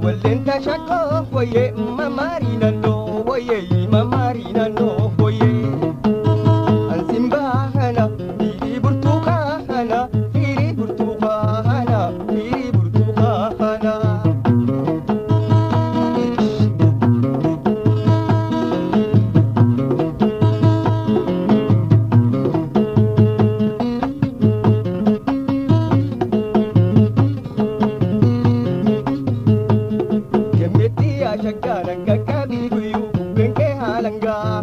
Wallenta shako boye mamarina no boye mamarina no boye Ansimba hana iri burtuka hana iri burtuka hana iri burtuka hana Shakaran kakabi guyu benke halanga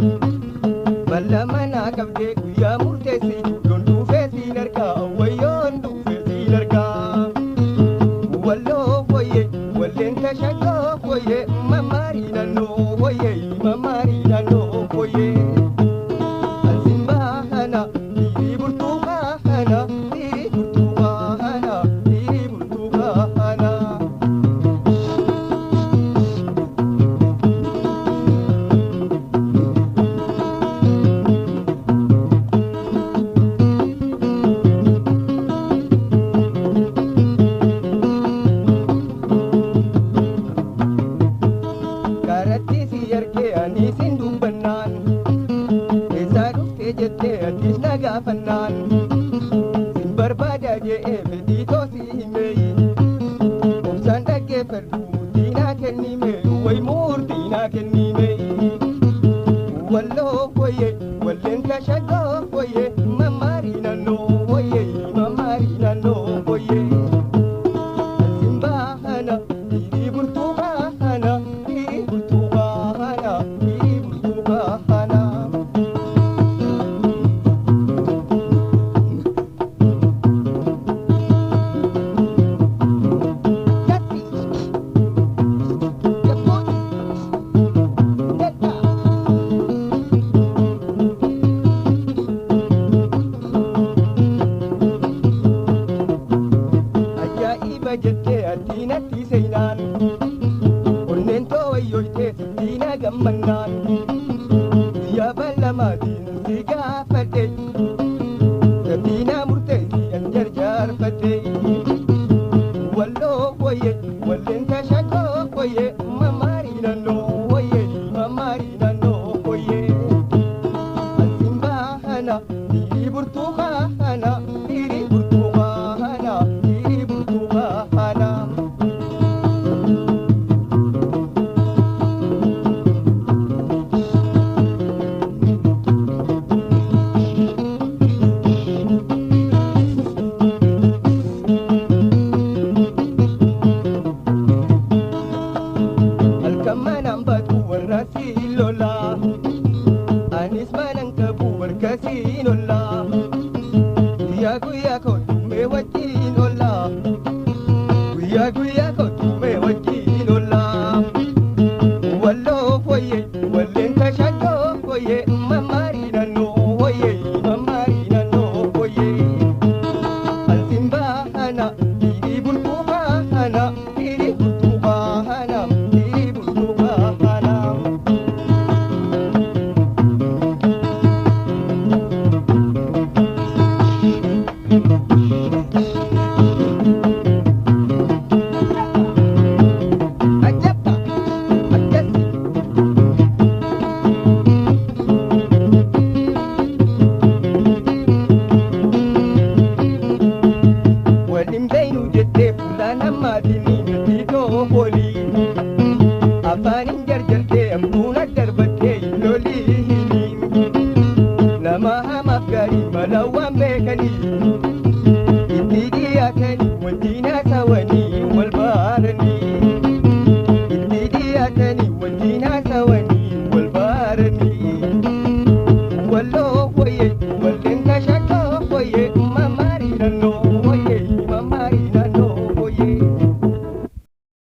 Balamana kabde guya murtesi Don dufe sinarka wayon dufe sinarka Wallo boye wallenta shako boye mamarina no boye mamarina no boye Ansimba hana iri burtuka hana iri burtuka hana iri burtuka hana Anisin dubbanaan Eessa dhuftee jettee addis nagaa fannaan Sin barbaada je'ee fedhii toosii himee Obsaan dhaggeeffadhu murtiinaa kennime way murtiinaa kennime Walloo boye wallenta shagoo boye mamaarii naannoo boye mamaarii naannoo boye Ansimbaa hana iri burtuukaa hana iri burtuukaa hana Jette addina tiseinaan onneen tooyyoytee sittiina gammannaan biyya bal'amaatiin si gaafadhe sittiina murteessi an jarjaarfadhe walloo boye wallenta shakoo boye mamaarii naannoo boye mamaarii naannoo boye Ansimbaa hana iri burtuukaa hana iri burtuukaa hana iri burtuukaa hana Alkamanaan baatu warra siin lola anis manaan qabu warra siin olla guyyaa guyyaa kootume wajjin olla guyyaa guyyaa kootume wajjin olla walloo boye wallenta shakoo boye mamaarii naannoo boye mamaarii naannoo boye Ansimbaa hana iri burtuukaa hana iri burtuukaa hana iri burtuukaa hana Waliin beeynu jettee fuulaan hammaatini mitiitoo boolii Afaanin jarjartee amtuuna darbattee lolii Nama hamaaf gaarii malawwan beekanii itti dhiyaatanii wajjin haasawanii